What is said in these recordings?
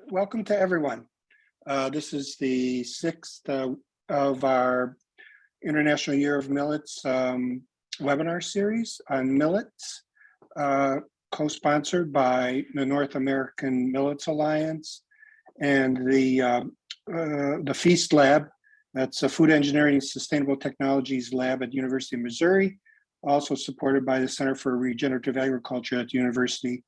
welcome to everyone. This is the sixth of our International Year of Millets webinar series on millets, co-sponsored by the North American Millets Alliance and the Feast Lab. That's a Food Engineering and Sustainable Technologies Lab at the University of Missouri, also supported by the Center for Regenerative Agriculture at the University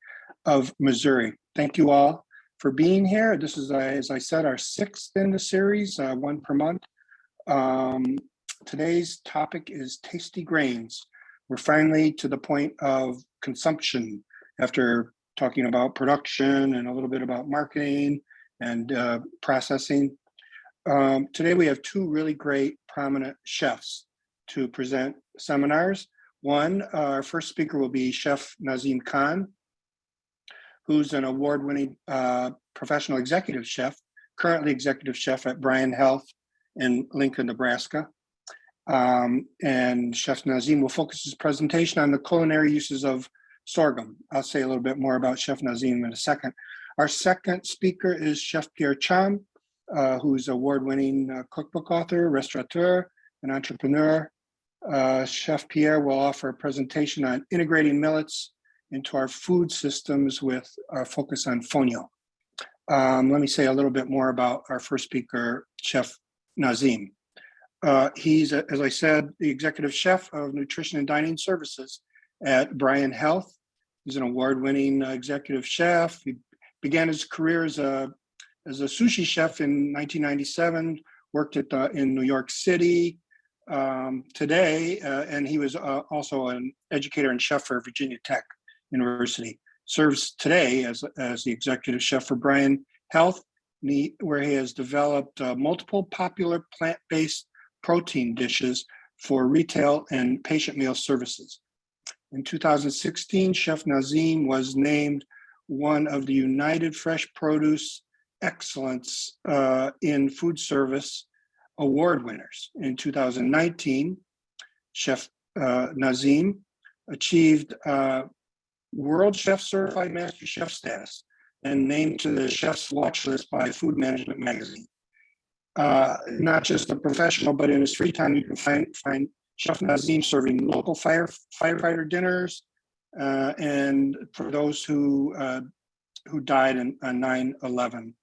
of Missouri. Thank you all for being here. This is, as I said, our sixth in the series, one per month. Today's topic is tasty grains. We're finally to the point of consumption after talking about production and a little bit about marketing and processing. Today we have two really great prominent chefs to present seminars. One, our first speaker will be Chef Nazim Khan, who's an award-winning professional executive chef, currently executive chef at Bryan Health in Lincoln, Nebraska. And Chef Nazim will focus his presentation on the culinary uses of sorghum. I'll say a little bit more about Chef Nazim in a second. Our second speaker is Chef Pierre Cham, who's award-winning cookbook author, restaurateur, and entrepreneur. Chef Pierre will offer a presentation on integrating millets into our food systems with our focus on fonio. Let me say a little bit more about our first speaker, Chef Nazim. He's, as I said, the executive chef of nutrition and dining services at Bryan Health. He's an award-winning executive chef. He began his career as a sushi chef in 1997, worked in New York City today, and he was also an educator and chef for Virginia Tech University. Serves today as the executive chef for Bryan Health, where he has developed multiple popular plant-based protein dishes for retail and patient meal services. In 2016, Chef Nazim was named one of the United Fresh Produce Excellence in Food Service award winners. In 2019, Chef Nazim achieved Worldchefs Certified Master Chef status and named to the Chef's Watch list by Food Management magazine. Not just a professional, but in his free time, you can find Chef Nazim serving local firefighter dinners, and for those who died on 9/11.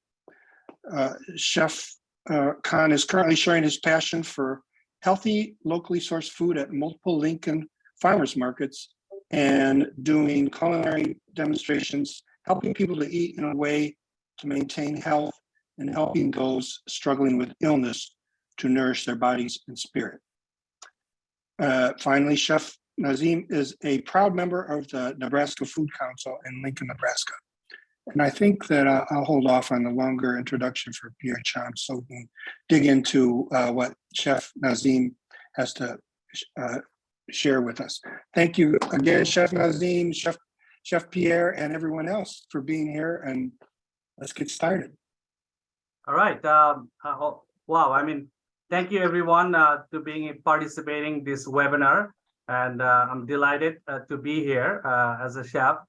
Chef Khan is currently sharing his passion for healthy, locally sourced food at multiple Lincoln farmers markets and doing culinary demonstrations, helping people to eat in a way to maintain health and helping those struggling with illness to nourish their bodies and spirit. Finally, Chef Nazim is a proud member of the Nebraska Food Council in Lincoln, Nebraska. And I think that I'll hold off on the longer introduction for Pierre Cham so we can dig into what Chef Nazim has to share with us. Thank you again, Chef Nazim, Chef Pierre, and everyone else for being here, and let's get started. All right. Wow. I mean, thank you everyone to participating this webinar, and I'm delighted to be here as a chef.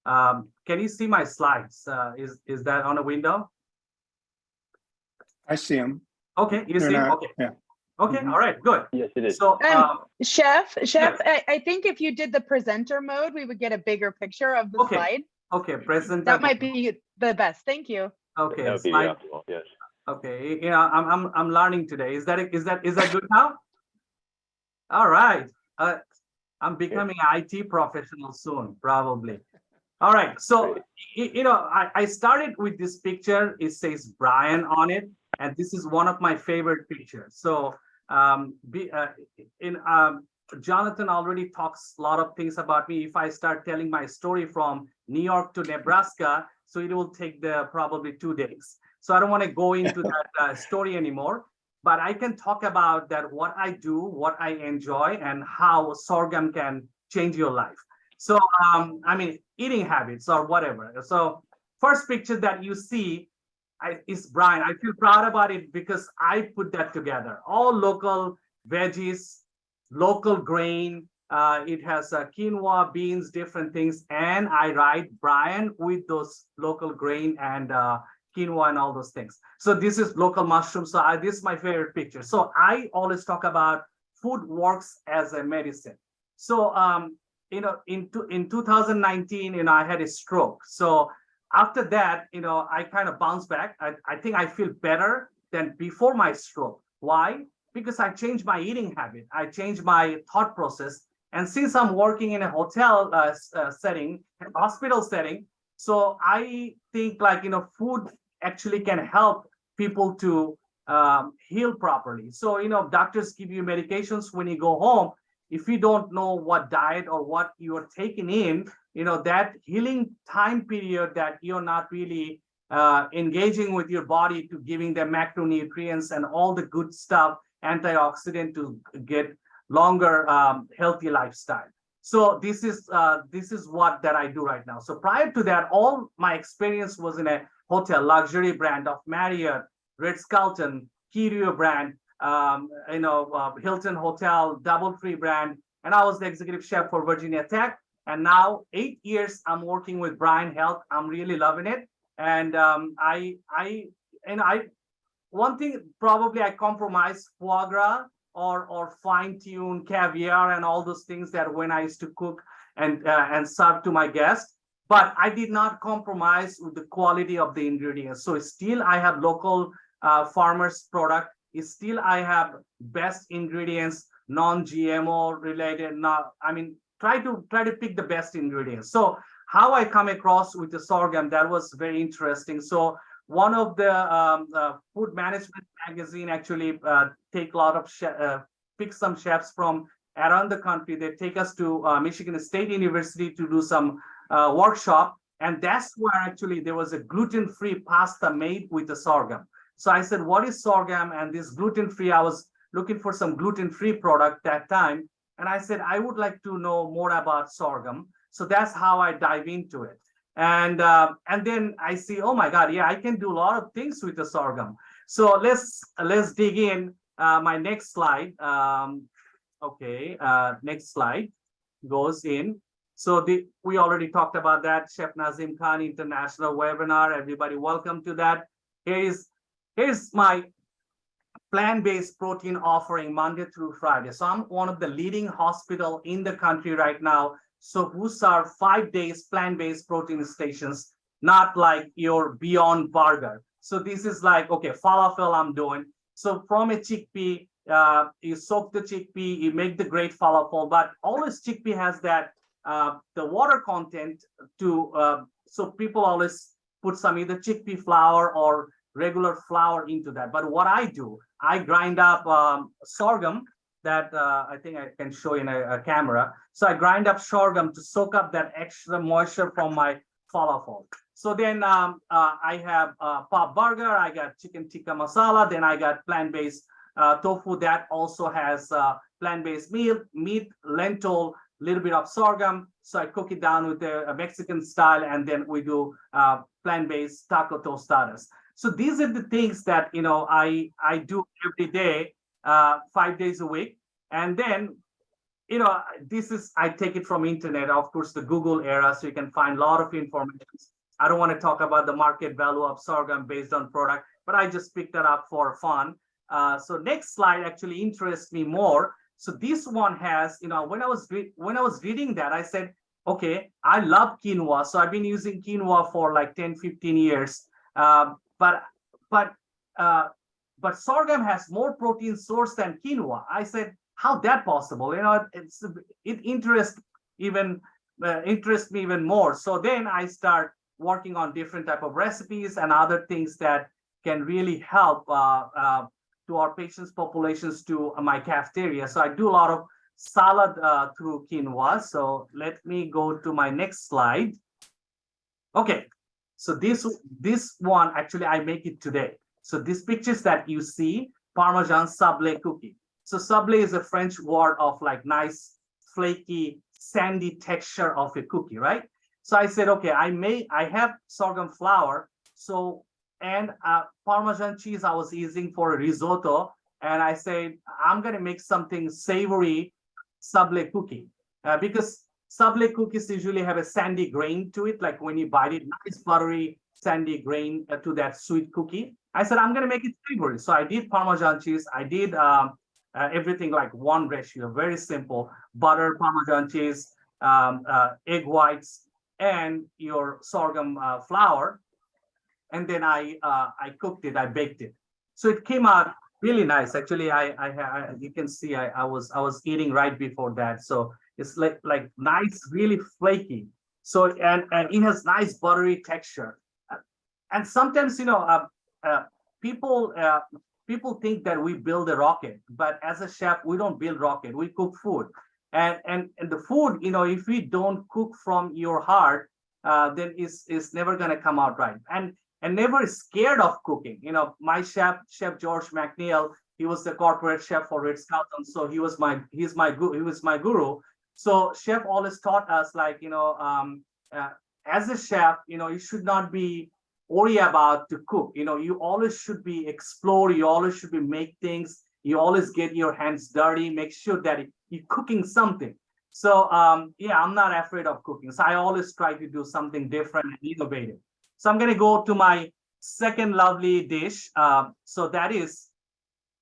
Can you see my slides? Is that on a window? I see them. Okay, you see them? Okay. Yeah. Okay, all right, good. Yes, it is. So, Chef, yes. I think if you did the presenter mode, we would get a bigger picture of the slide. Okay, presenter. That might be the best. Thank you. Okay, that would be slide. yes. Okay, you know, I'm learning today. Is that good now? All right. I'm becoming an IT professional soon, probably. All right. So, you know, I started with this picture. It says Bryan on it, and this is one of my favorite pictures. So, Jonathan already talks a lot of things about me. If I start telling my story from New York to Nebraska, so it will take probably 2 days. So I don't want to go into that story anymore, but I can talk about that, what I do, what I enjoy, and how sorghum can change your life. So, I mean, eating habits or whatever. So first picture that you see is Bryan. I feel proud about it because I put that together. All local veggies, local grain. It has quinoa, beans, different things. And I write Bryan with those local grain and quinoa and all those things. So this is local mushroom. So this is my favorite picture. So I always talk about food works as a medicine. So in 2019, I had a stroke. So after that, I kind of bounced back. I think I feel better than before my stroke. Why? Because I changed my eating habit. I changed my thought process. And since I'm working in a hotel setting, hospital setting, so I think food actually can help people to heal properly. So, doctors give you medications when you go home. If you don't know what diet or what you are taking in, that healing time period that you're not really engaging with your body to giving them macronutrients and all the good stuff, antioxidant to get longer healthy lifestyle. So this is what that I do right now. So prior to that, all my experience was in a hotel, luxury brand of Marriott, Ritz Carlton, Kirio brand, Hilton Hotel, DoubleTree brand, and I was the executive chef for Virginia Tech. And now 8 years I'm working with Bryan Health. I'm really loving it. And one thing probably I compromise foie gras or fine-tune caviar and all those things that when I used to cook and serve to my guests, but I did not compromise with the quality of the ingredients. So still I have local farmers product. Still I have best ingredients, non-GMO related. Try to pick the best ingredients. So how I come across with the sorghum, that was very interesting. So one of the food management magazine actually take a lot of pick some chefs from around the country. They take us to Michigan State University to do some workshop, and that's where actually there was a gluten-free pasta made with the sorghum. So I said, what is sorghum? And this gluten-free, I was looking for some gluten-free product that time, and I said I would like to know more about sorghum. So that's how I dive into it. And then I see, oh my God, yeah, I can do a lot of things with the sorghum. So let's dig in. My next slide. Next slide goes in. So we already talked about that. Chef Nazim Khan International Webinar. Everybody, welcome to that. Here's my plant-based protein offering Monday through Friday. So I'm one of the leading hospital in the country right now. So who serve 5 days plant-based protein stations, not like your Beyond Burger. So this is like, okay, falafel I'm doing. So from a chickpea, you soak the chickpea, you make the great falafel, but always chickpea has that, the water content to, so people always put some either chickpea flour or regular flour into that. But what I do, I grind up sorghum that I think I can show in a camera. So I grind up sorghum to soak up that extra moisture from my falafel. So then I have pop burger, I got chicken tikka masala, then I got plant-based tofu that also has plant-based meat, lentil, little bit of sorghum. So I cook it down with a Mexican style, and then we do plant-based taco tostadas. So these are the things that I do every day, 5 days a week. And then I take it from internet, of course, the Google era, so you can find a lot of information. I don't want to talk about the market value of sorghum based on product, but I just picked that up for fun. So next slide actually interests me more. So this one has, when I was reading that, I said, okay, I love quinoa. So I've been using quinoa for like 10, 15 years. But sorghum has more protein source than quinoa. I said, how that possible? It interests me even more. So then I start working on different type of recipes and other things that can really help to our patients' populations to my cafeteria. So I do a lot of salad through quinoa. So let me go to my next slide. Okay, so this one actually I make it today. So these pictures that you see, Parmesan Sable cookie. So sable is a French word of like nice, flaky, sandy texture of a cookie, right? So I said, okay, I have sorghum flour. So, and Parmesan cheese I was using for a risotto. And I said, I'm going to make something savory sable cookie because sable cookies usually have a sandy grain to it. Like when you bite it, nice buttery sandy grain to that sweet cookie. I said, I'm going to make it savory. So I did Parmesan cheese. I did everything like one ratio, very simple: butter, Parmesan cheese, egg whites, and your sorghum flour. And then I cooked it. I baked it. So it came out really nice. Actually, you can see I was eating right before that. So it's like nice, really flaky. So and it has nice buttery texture. And sometimes people think that we build a rocket, but as a chef, we don't build rocket. We cook food, and the food, if we don't cook from your heart, then it's never gonna come out right. And never scared of cooking. My chef George McNeil, he was the corporate chef for Ritz Carlton, so he was my guru. So chef always taught us, like, as a chef, you should not be worry about to cook. You always should be explore. You always should be make things. You always get your hands dirty. Make sure that you're cooking something. So yeah, I'm not afraid of cooking. So I always try to do something different and innovative. So I'm going to go to my second lovely dish. So that is,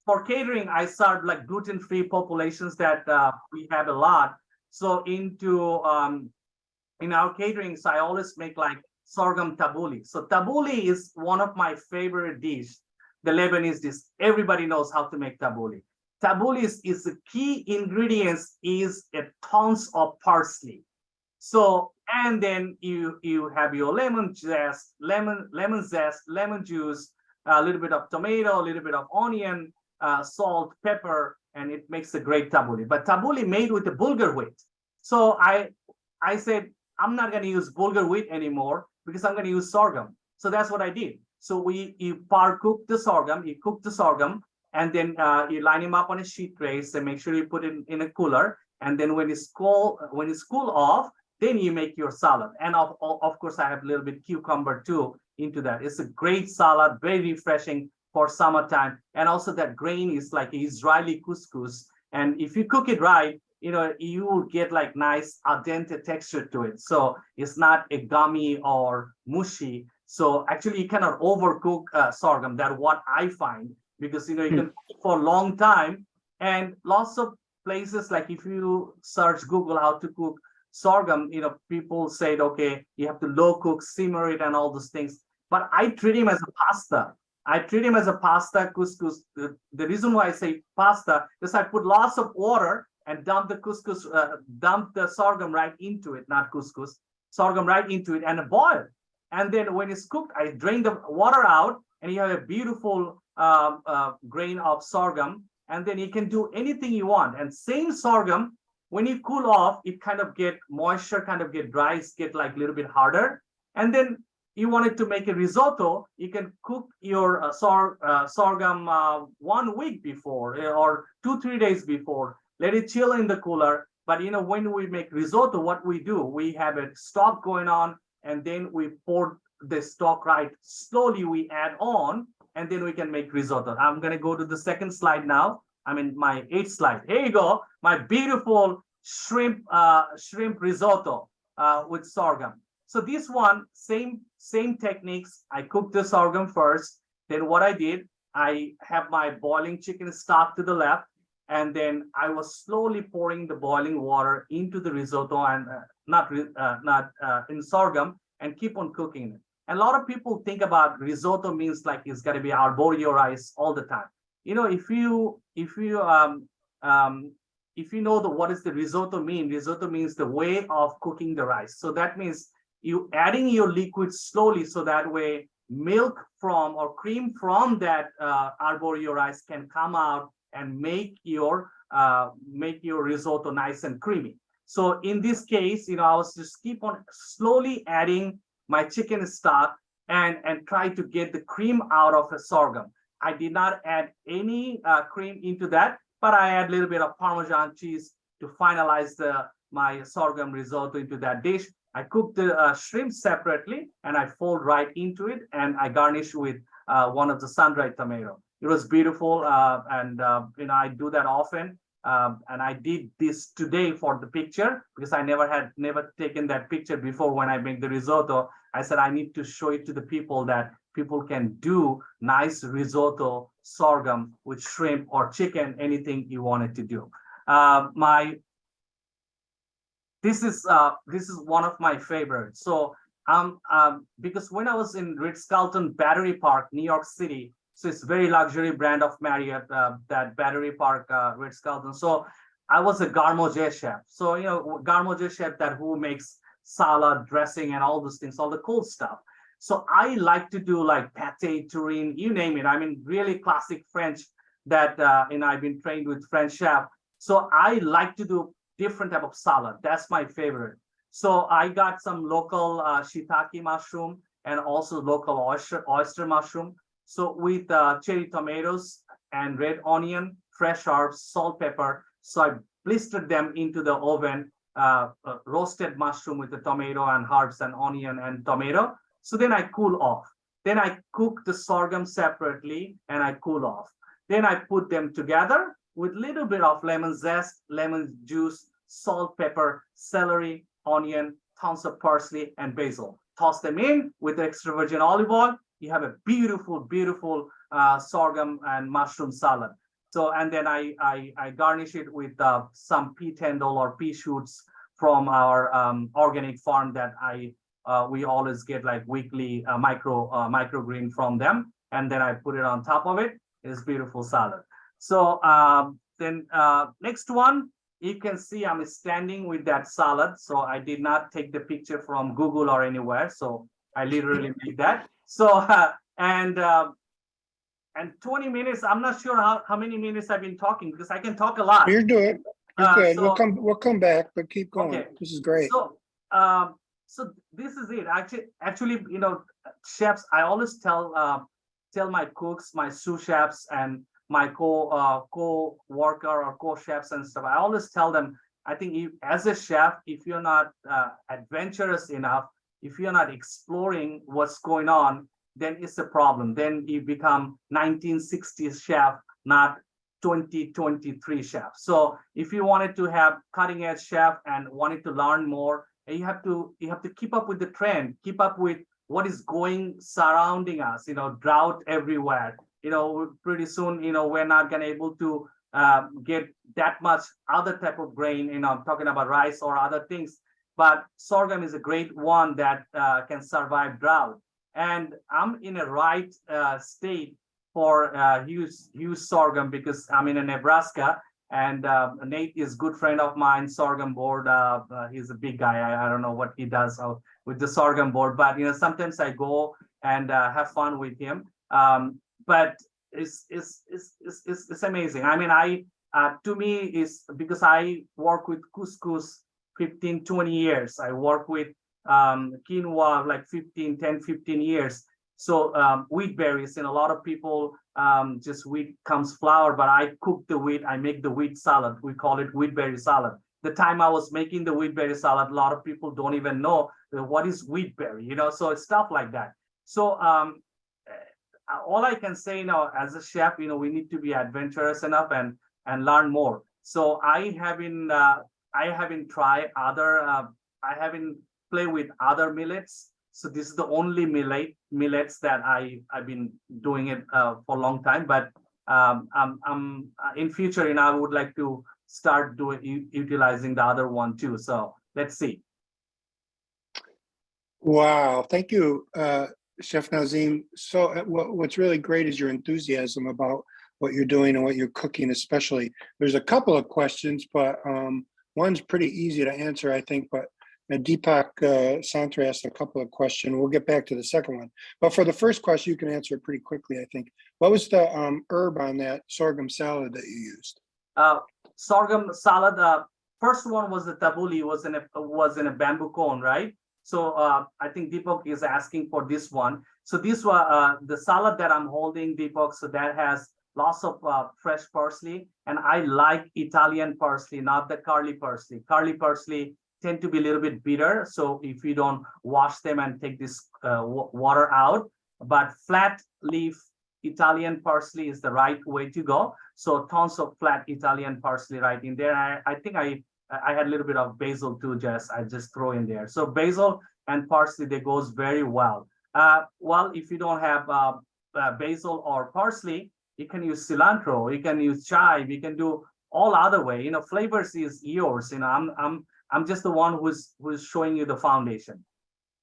for catering, I serve like gluten-free populations that we have a lot. So in our catering, so I always make like sorghum tabbouleh. So tabbouleh is one of my favorite dishes, the Lebanese dish. Everybody knows how to make tabbouleh. Tabbouleh is the key ingredients is a tons of parsley. So, and then you have your lemon zest, lemon juice, a little bit of tomato, a little bit of onion, salt, pepper, and it makes a great tabbouleh. But tabbouleh made with the bulgur wheat. So I said, I'm not going to use bulgur wheat anymore because I'm going to use sorghum. So that's what I did. So you cook the sorghum, and then you line them up on a sheet tray. So make sure you put it in a cooler. And then when it's cool off, then you make your salad. And of course, I have a little bit cucumber too into that. It's a great salad, very refreshing for summertime. And also that grain is like Israeli couscous. And if you cook it right, you will get like nice al dente texture to it. So it's not a gummy or mushy. So actually you cannot overcook sorghum. That's what I find, because you can cook it for a long time. And lots of places, like if you search Google how to cook sorghum, people said, okay, you have to low cook, simmer it, and all those things. But I treat him as a pasta. Couscous. The reason why I say pasta is I put lots of water and dump the sorghum right into it, not couscous, sorghum right into it, and boil. And then when it's cooked, I drain the water out, and you have a beautiful grain of sorghum. And then you can do anything you want. And same sorghum, when you cool off, it kind of get moisture, kind of get dry, it's get like a little bit harder. And then you wanted to make a risotto, you can cook your sorghum 1 week before, or 2-3 days before. Let it chill in the cooler. But when we make risotto, what we do, we have a stock going on, and then we pour the stock right. Slowly we add on, and then we can make risotto. I'm going to go to the second slide now. I'm in my 8th slide. Here you go, my beautiful shrimp risotto with sorghum. So this one, same techniques. I cooked the sorghum first. Then what I did, I have my boiling chicken stock to the left, and then I was slowly pouring the boiling water into the risotto, and not in sorghum, and keep on cooking it. And a lot of people think about risotto means like it's got to be arborio rice all the time. If you know what is the risotto mean, risotto means the way of cooking the rice. So that means you adding your liquid slowly, so that way milk from or cream from that arborio rice can come out and make your risotto nice and creamy. So in this case, I was just keep on slowly adding my chicken stock and try to get the cream out of the sorghum. I did not add any cream into that, but I add a little bit of Parmesan cheese to finalize my sorghum risotto into that dish. I cook the shrimp separately, and I fold right into it, and I garnish with one of the sun-dried tomato. It was beautiful, and I do that often. And I did this today for the picture because I never taken that picture before when I make the risotto. I said I need to show it to the people that people can do nice risotto sorghum with shrimp or chicken, anything you wanted to do. This is one of my favorites. So because when I was in Ritz Carlton Battery Park, New York City, so it's very luxury brand of Marriott, that Battery Park, Ritz Carlton. So I was a garde chef. So, you know, garde chef that who makes salad, dressing, and all those things, all the cool stuff. So I like to do like pate, turine, you name it. I mean, really classic French that, I've been trained with French chef. So I like to do different type of salad. That's my favorite. So I got some local shiitake mushroom and also local oyster mushroom. So with cherry tomatoes and red onion, fresh herbs, salt, pepper. So I blistered them into the oven, roasted mushroom with the tomato and herbs and onion and tomato. So then I cool off. Then I cook the sorghum separately and I cool off. Then I put them together with a little bit of lemon zest, lemon juice, salt, pepper, celery, onion, tons of parsley, and basil. Toss them in with extra virgin olive oil. You have a beautiful, beautiful sorghum and mushroom salad. So, and then I garnish it with some pea tendril or pea shoots from our organic farm that we always get like weekly microgreen from them. And then I put it on top of it. It's beautiful salad. So then next one, you can see I'm standing with that salad. So I did not take the picture from Google or anywhere. So I literally made that. So and 20 minutes. I'm not sure how many minutes I've been talking because I can talk a lot. You're good. You're good. So, we'll come back, but keep going. Okay. This is great. So so this is it. Actually, you know, chefs. I always tell my cooks, my sous chefs, and my co-worker or co-chefs and stuff. I always tell them, I think as a chef, if you're not adventurous enough, if you're not exploring what's going on, then it's a problem. Then you become 1960s chef, not 2023 chef. So if you wanted to have cutting edge chef and wanted to learn more, you have to keep up with the trend, keep up with what is going surrounding us, you know, drought everywhere. You know, pretty soon, you know, we're not gonna able to get that much other type of grain, you know, I'm talking about rice or other things, but sorghum is a great one that can survive drought. And I'm in a right state for huge sorghum because I'm in Nebraska, and Nate is a good friend of mine, sorghum board. He's a big guy. I don't know what he does with the sorghum board, but you know, sometimes I go and have fun with him. But it's amazing. I mean, to me is because I work with couscous 15-20 years. I work with quinoa like 10-15 years. So wheat berries, and a lot of people just wheat comes flour, but I cook the wheat. I make the wheat salad. We call it wheat berry salad. The time I was making the wheat berry salad, a lot of people don't even know what is wheat berry, you know. So it's stuff like that. So all I can say now as a chef, you know, we need to be adventurous enough and learn more. So I haven't tried other. I haven't played with other millets. So this is the only millets that I've been doing it for a long time. But I'm in future, you know, I would like to start utilizing the other one too. So let's see. Wow, thank you, Chef Nazim. So what's really great is your enthusiasm about what you're doing and what you're cooking, especially. There's a couple of questions, but one's pretty easy to answer, I think. But Deepak Santra asked a couple of questions. We'll get back to the second one. But for the first question, you can answer it pretty quickly, I think. What was the herb on that sorghum salad that you used? Sorghum salad. First one was the tabbouleh, was in a bamboo cone, right? So I think Deepak is asking for this one. So this was the salad that I'm holding, Deepak. So that has lots of fresh parsley, and I like Italian parsley, not the curly parsley. Curly parsley tend to be a little bit bitter. So if you don't wash them and take this water out, but flat leaf Italian parsley is the right way to go. So tons of flat Italian parsley right in there. I think I had a little bit of basil too, Jess. I just throw in there. So basil and parsley, they goes very well. Well, if you don't have basil or parsley, you can use cilantro, you can use chive, you can do all other way. You know, flavors is yours. You know, I'm just the one who's showing you the foundation.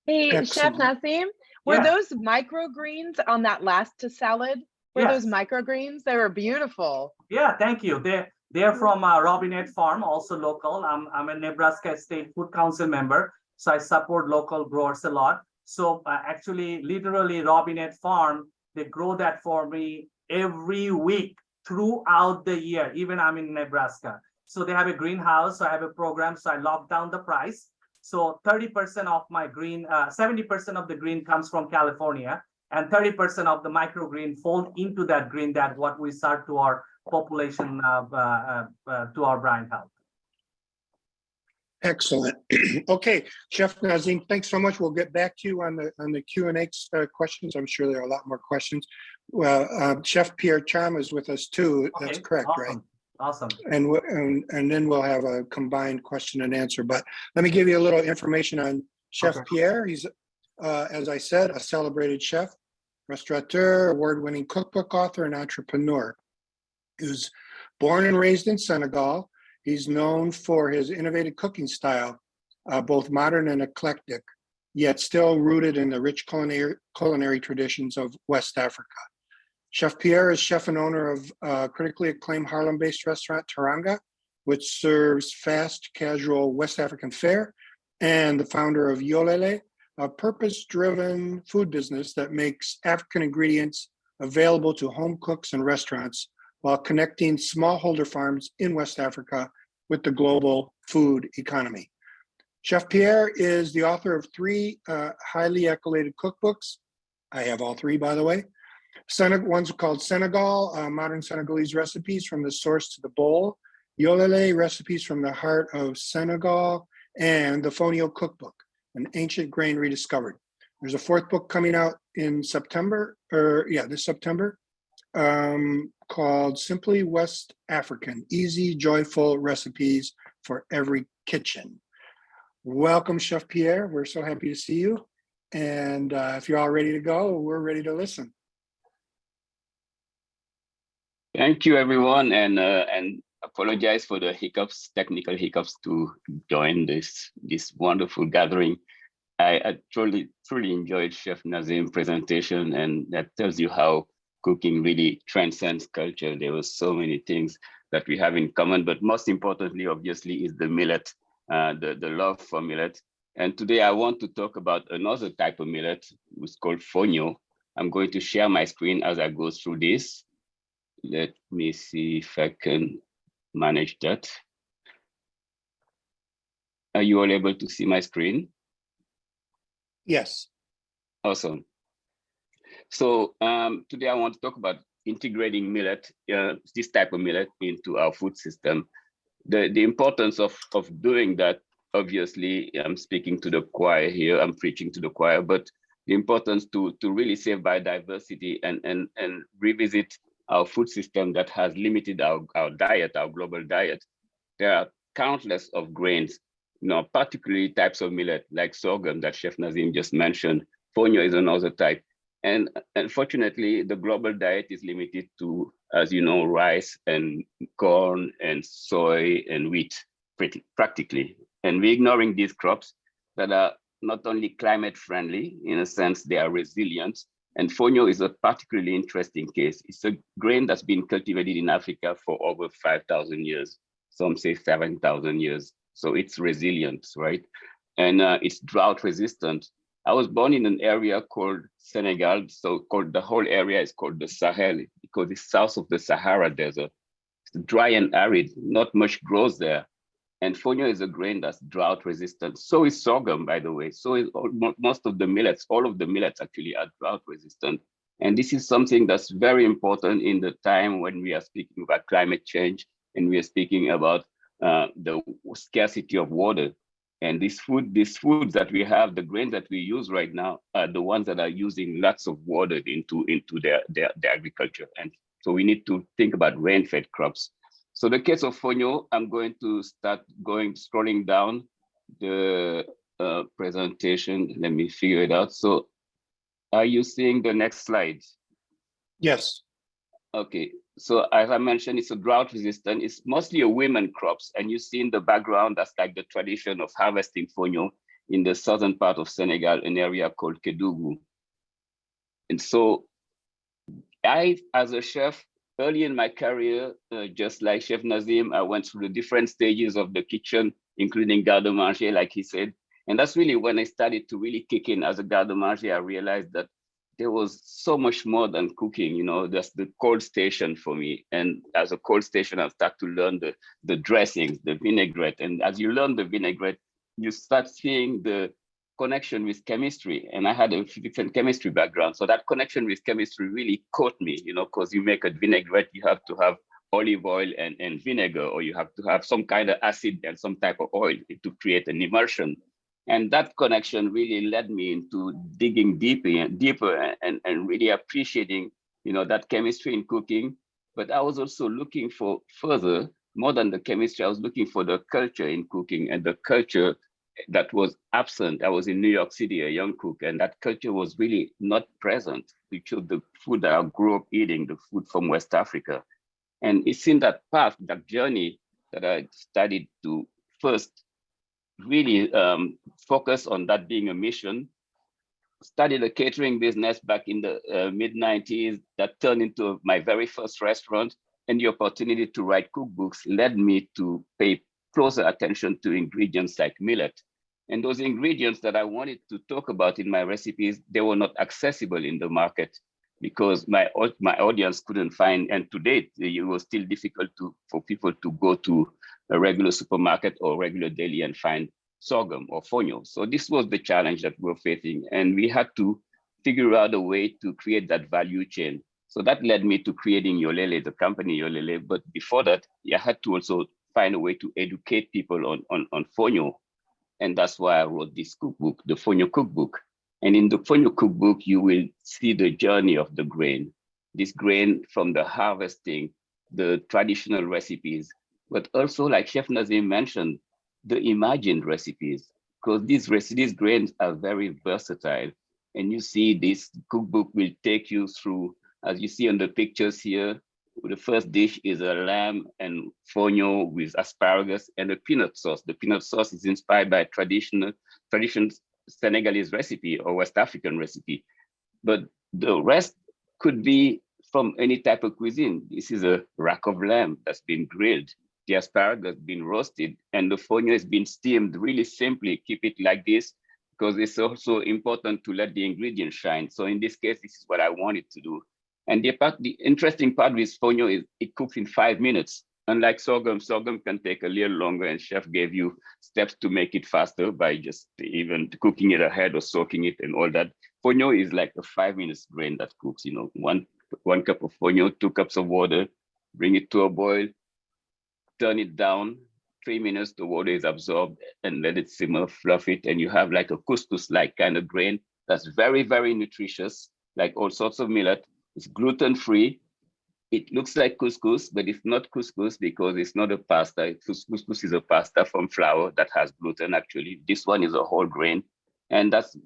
Hey, Chef Excellent. Nazim, were Yeah. those microgreens on that last salad? Were those Yes. microgreens? They were beautiful. Yeah, thank you. They're from Robinette Farm, also local. I'm a Nebraska State Food Council member, so I support local growers a lot. So actually, literally, Robinette Farm, they grow that for me every week throughout the year. Even I'm in Nebraska, so they have a greenhouse. So I have a program. So I lock down the price. So 30% of my green, 70% of the green comes from California, and 30% of the microgreen fold into that green. That what we serve to our population to our Bryan Health. Excellent. Okay, Chef Nazim, thanks so much. We'll get back to you on the Q&A questions. I'm sure there are a lot more questions. Well, Chef Pierre Cham is with us too. That's Okay, correct, awesome. right? Awesome. And then we'll have a combined question and answer. But let me give you a little information on Chef Okay. Pierre. He's, as I said, a celebrated chef, restaurateur, award-winning cookbook author, and entrepreneur. He was born and raised in Senegal. He's known for his innovative cooking style, both modern and eclectic, yet still rooted in the rich culinary traditions of West Africa. Chef Pierre is chef and owner of critically acclaimed Harlem-based restaurant Teranga, which serves fast, casual West African fare, and the founder of Yolele, a purpose-driven food business that makes African ingredients available to home cooks and restaurants while connecting smallholder farms in West Africa with the global food economy. Chef Pierre is the author of 3 highly accoladed cookbooks. I have all 3, by the way. One's called Senegal, Modern Senegalese Recipes from the Source to the Bowl, Yolele, Recipes from the Heart of Senegal, and the Fonio Cookbook, An Ancient Grain Rediscovered. There's a 4th book coming out in September, this September, called Simply West African, Easy, Joyful Recipes for Every Kitchen. Welcome, Chef Pierre. We're so happy to see you. And if you're all ready to go, we're ready to listen. Thank you, everyone, and apologize for the hiccups, technical hiccups to join this wonderful gathering. I truly enjoyed Chef Nazim's presentation, and that tells you how cooking really transcends culture. There were so many things that we have in common, but most importantly, obviously, is the millet, the love for millet. And today I want to talk about another type of millet, which is called fonio. I'm going to share my screen as I go through this. Let me see if I can manage that. Are you all able to see my screen? Yes. Awesome. So today I want to talk about integrating millet, this type of millet, into our food system. The importance of doing that, obviously, I'm speaking to the choir here, I'm preaching to the choir, but the importance to really save biodiversity and revisit our food system that has limited our diet, our global diet. There are countless of grains, particularly types of millet like sorghum that Chef Nazim just mentioned. Fonio is another type. And unfortunately, the global diet is limited to, as you know, rice and corn and soy and wheat, practically. And we're ignoring these crops that are not only climate friendly, in a sense, they are resilient. And fonio is a particularly interesting case. It's a grain that's been cultivated in Africa for over 5,000 years. Some say 7,000 years. So it's resilient, right? And it's drought resistant. I was born in an area called Senegal. The whole area is called the Sahel because it's south of the Sahara Desert. It's dry and arid, not much grows there. And fonio is a grain that's drought resistant. So is sorghum, by the way. So is most of the millets. All of the millets actually are drought resistant. And this is something that's very important in the time when we are speaking about climate change and we are speaking about the scarcity of water. And these foods that we have, the grains that we use right now, are the ones that are using lots of water into their agriculture. And so we need to think about rain-fed crops. So the case of fonio, I'm going to start scrolling down the presentation. Let me figure it out. So are you seeing the next slide? Yes. Okay, so as I mentioned, it's a drought resistant. It's mostly a women crops. And you see in the background, that's like the tradition of harvesting fonio in the southern part of Senegal, an area called Kédougou. And so I, as a chef, early in my career, just like Chef Nazim, I went through the different stages of the kitchen, including garde-manger, like he said. And that's really when I started to really kick in as a garde-manger. I realized that there was so much more than cooking, you know, that's the cold station for me. And as a cold station, I started to learn the dressings, the vinaigrette. And as you learn the vinaigrette, you start seeing the connection with chemistry. And I had a physics and chemistry background. So that connection with chemistry really caught me, you know, because you make a vinaigrette, you have to have olive oil and vinegar, or you have to have some kind of acid and some type of oil to create an emulsion. And that connection really led me into digging deeper and really appreciating, you know, that chemistry in cooking. But I was also looking for further, more than the chemistry, I was looking for the culture in cooking, and the culture that was absent. I was in New York City, a young cook, and that culture was really not present. Because the food that I grew up eating, the food from West Africa. And it's in that path, that journey, that I started to first really focus on that being a mission. Started a catering business back in the mid-90s that turned into my very first restaurant, and the opportunity to write cookbooks led me to pay closer attention to ingredients like millet. And those ingredients that I wanted to talk about in my recipes, they were not accessible in the market because my audience couldn't find, and to date, it was still difficult for people to go to a regular supermarket or regular deli and find sorghum or fonio. So this was the challenge that we're facing, and we had to figure out a way to create that value chain. So that led me to creating Yolele, the company Yolele. But before that, I had to also find a way to educate people on fonio. And that's why I wrote this cookbook, the Fonio Cookbook. And in the Fonio Cookbook, you will see the journey of the grain, this grain from the harvesting, the traditional recipes, but also, like Chef Nazim mentioned, the imagined recipes, because these grains are very versatile. And you see this cookbook will take you through, as you see on the pictures here, the first dish is a lamb and fonio with asparagus and a peanut sauce. The peanut sauce is inspired by traditional Senegalese recipe or West African recipe. But the rest could be from any type of cuisine. This is a rack of lamb that's been grilled. The asparagus been roasted, and the fonio has been steamed really simply. Keep it like this, because it's also important to let the ingredients shine. So in this case, this is what I wanted to do. And the interesting part with fonio is it cooks in 5 minutes. Unlike sorghum, sorghum can take a little longer, and chef gave you steps to make it faster by just even cooking it ahead or soaking it and all that. Fonio is like a 5 minutes grain that cooks, you know, one cup of fonio, 2 cups of water, bring it to a boil, turn it down, 3 minutes, the water is absorbed, and let it simmer, fluff it, and you have like a couscous-like kind of grain that's very, very nutritious, like all sorts of millet. It's gluten-free. It looks like couscous, but it's not couscous because it's not a pasta. Couscous is a pasta from flour that has gluten, actually. This one is a whole grain, and that's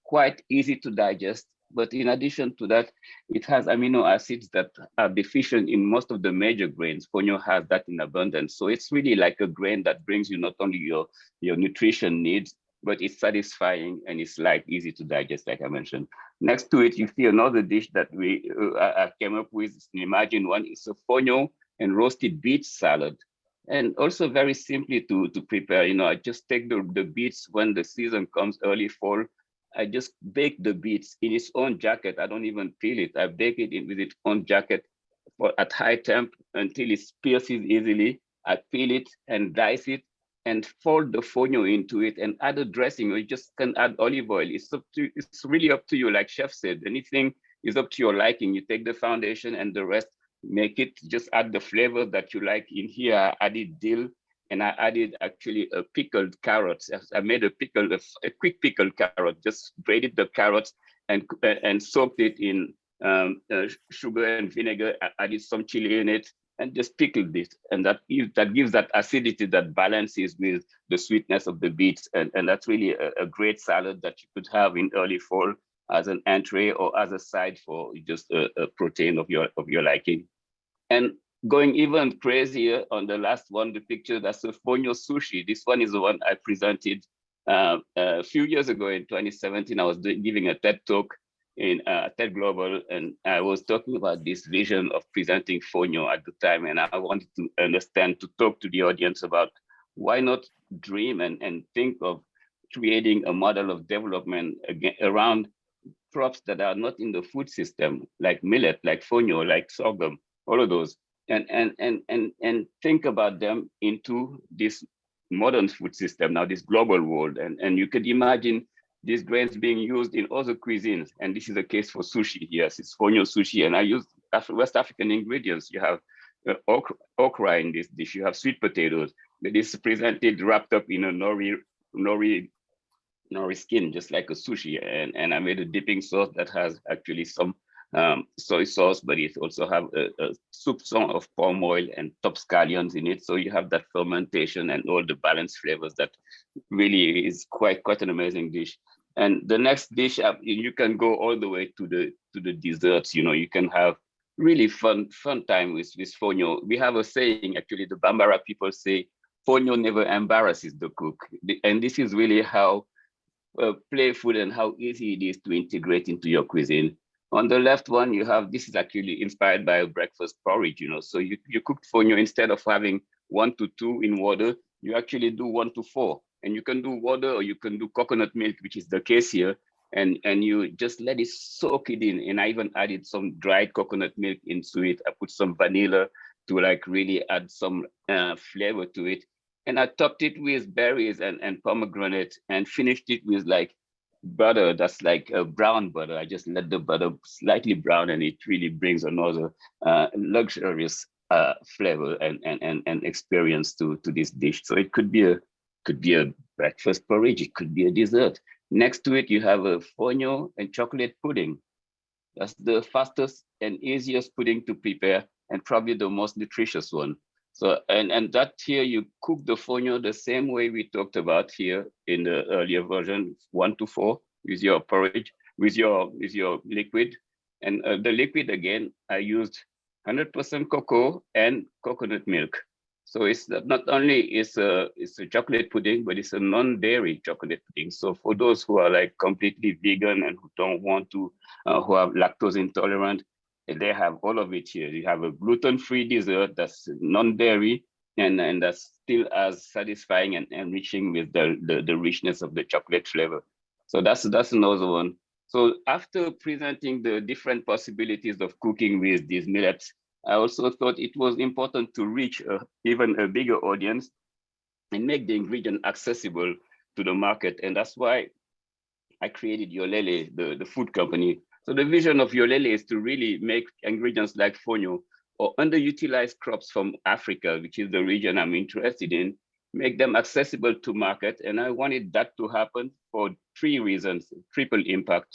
quite easy to digest. But in addition to that, it has amino acids that are deficient in most of the major grains. Fonio has that in abundance. So it's really like a grain that brings you not only your nutrition needs, but it's satisfying and it's light, easy to digest, like I mentioned. Next to it, you see another dish that I came up with. Imagine one. It's a fonio and roasted beets salad. And also very simply to prepare. I just take the beets when the season comes, early fall. I just bake the beets in its own jacket. I don't even peel it. I bake it with its own jacket at high temp until it pierces easily. I peel it and dice it and fold the fonio into it and add a dressing, or you just can add olive oil. It's really up to you. Like chef said, anything is up to your liking. You take the foundation and the rest, make it, just add the flavor that you like. In here, I added dill and I added actually a pickled carrots. I made a quick pickled carrot, just grated the carrots and soaked it in sugar and vinegar. I added some chili in it and just pickled it. And that gives that acidity that balances with the sweetness of the beets. And that's really a great salad that you could have in early fall as an entree or as a side for just a protein of your liking. And going even crazier on the last one, the picture, that's a fonio sushi. This one is the one I presented a few years ago in 2017. I was giving a TED talk in TED Global, and I was talking about this vision of presenting fonio at the time. And I wanted to talk to the audience about why not dream and think of creating a model of development around crops that are not in the food system, like millet, like fonio, like sorghum, all of those. And think about them into this modern food system, now this global world. And you could imagine these grains being used in other cuisines. And this is the case for sushi. Yes, it's fonio sushi. And I use West African ingredients. You have okra in this dish. You have sweet potatoes. That is presented wrapped up in a nori skin, just like a sushi. And I made a dipping sauce that has actually some soy sauce, but it also have a soupçon of palm oil and top scallions in it. So you have that fermentation and all the balanced flavors that really is quite an amazing dish. And the next dish, you can go all the way to the desserts. You know, you can have really fun time with fonio. We have a saying, actually, the Bambara people say, fonio never embarrasses the cook. And this is really how playful and how easy it is to integrate into your cuisine. On the left one, you have, this is actually inspired by a breakfast porridge, you know. So you cook fonio, instead of having 1 to 2 in water, you actually do 1 to 4. And you can do water or you can do coconut milk, which is the case here. And you just let it soak it in. And I even added some dried coconut milk into it. I put some vanilla to like really add some flavor to it. And I topped it with berries and pomegranate and finished it with like butter that's like a brown butter. I just let the butter slightly brown, and it really brings another luxurious flavor and experience to this dish. So it could be a breakfast porridge, it could be a dessert. Next to it, you have a fonio and chocolate pudding. That's the fastest and easiest pudding to prepare, and probably the most nutritious one. So, and that here, you cook the fonio the same way we talked about here in the earlier version, 1 to 4, with your porridge, with your liquid. And the liquid, again, I used 100% cocoa and coconut milk. So it's not only it's a chocolate pudding, but it's a non-dairy chocolate pudding. So for those who are like completely vegan and who don't want to, who are lactose intolerant, they have all of it here. You have a gluten-free dessert that's non-dairy and that's still as satisfying and enriching with the richness of the chocolate flavor. So that's another one. So after presenting the different possibilities of cooking with these millets, I also thought it was important to reach even a bigger audience and make the ingredient accessible to the market. And that's why I created Yolele, the food company. So the vision of Yolele is to really make ingredients like fonio or underutilized crops from Africa, which is the region I'm interested in, make them accessible to market. And I wanted that to happen for 3 reasons, triple impact.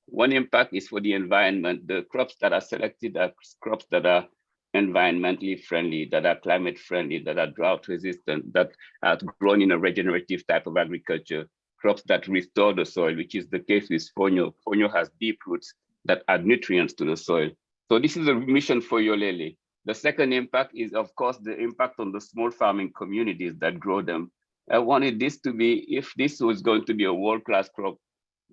One impact is for the environment. The crops that are selected are crops that are environmentally friendly, that are climate friendly, that are drought resistant, that are grown in a regenerative type of agriculture, crops that restore the soil, which is the case with fonio. Fonio has deep roots that add nutrients to the soil. So this is a mission for Yolele. The second impact is, of course, the impact on the small farming communities that grow them. I wanted this to be, if this was going to be a world-class crop,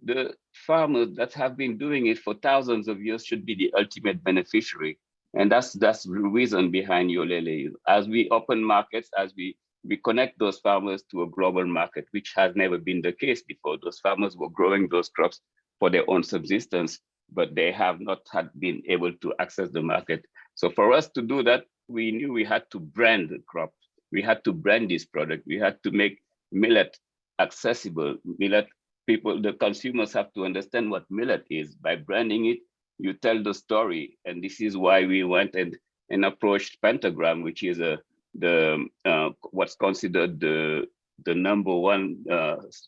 the farmers that have been doing it for thousands of years should be the ultimate beneficiary. And that's the reason behind Yolele. As we open markets, as we connect those farmers to a global market, which has never been the case before. Those farmers were growing those crops for their own subsistence, but they have not been able to access the market. So for us to do that, we knew we had to brand the crop. We had to brand this product. We had to make millet accessible. Millet people, the consumers have to understand what millet is. By branding it, you tell the story. And this is why we went and approached Pentagram, which is a what's considered the number one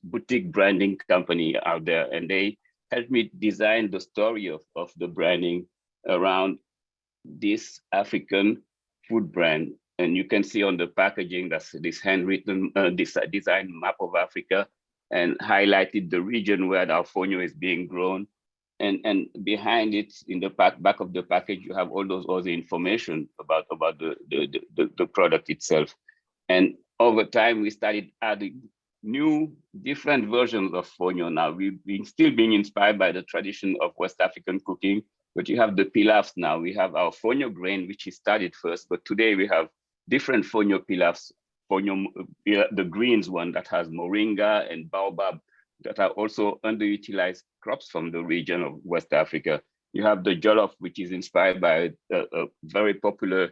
boutique branding company out there, and they helped me design the story of the branding around this African food brand. And you can see on the packaging that's this handwritten design map of Africa, and highlighted the region where our fonio is being grown. And behind it, in the back of the package, you have all those other information about the product itself. And over time, we started adding new, different versions of fonio. Now we've been still being inspired by the tradition of West African cooking, but you have the pilafs now. We have our fonio grain, which is started first, but today we have different fonio pilafs. Fonio, the greens one that has moringa and baobab, that are also underutilized crops from the region of West Africa. You have the jollof, which is inspired by a very popular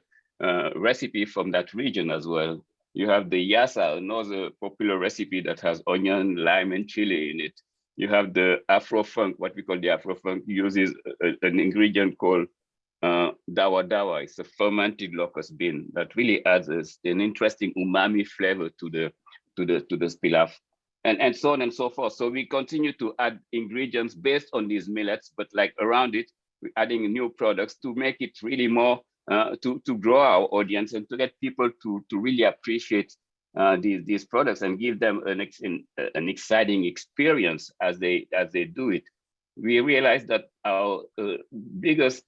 recipe from that region as well. You have the yassa, another popular recipe that has onion, lime, and chili in it. You have the Afro-funk, what we call the Afro-funk, uses an ingredient called dawa dawa. It's a fermented locust bean that really adds an interesting umami flavor to the pilaf. And so on and so forth. So we continue to add ingredients based on these millets, but like around it, we're adding new products to make it really more, to grow our audience and to get people to really appreciate these products and give them an exciting experience as they do it. We realized that our biggest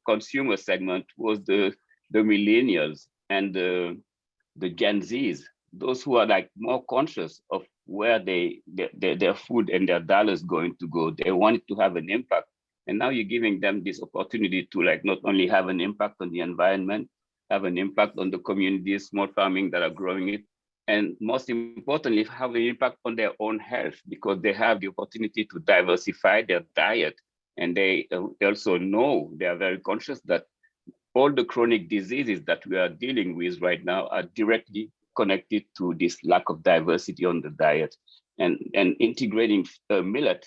consumer segment was the millennials and the Gen Zs, those who are like more conscious of where their food and their dollars going to go. They wanted to have an impact. And now you're giving them this opportunity to like not only have an impact on the environment, have an impact on the communities, small farming that are growing it, and most importantly, have an impact on their own health, because they have the opportunity to diversify their diet. And they also know, they are very conscious that all the chronic diseases that we are dealing with right now are directly connected to this lack of diversity on the diet. And integrating millet,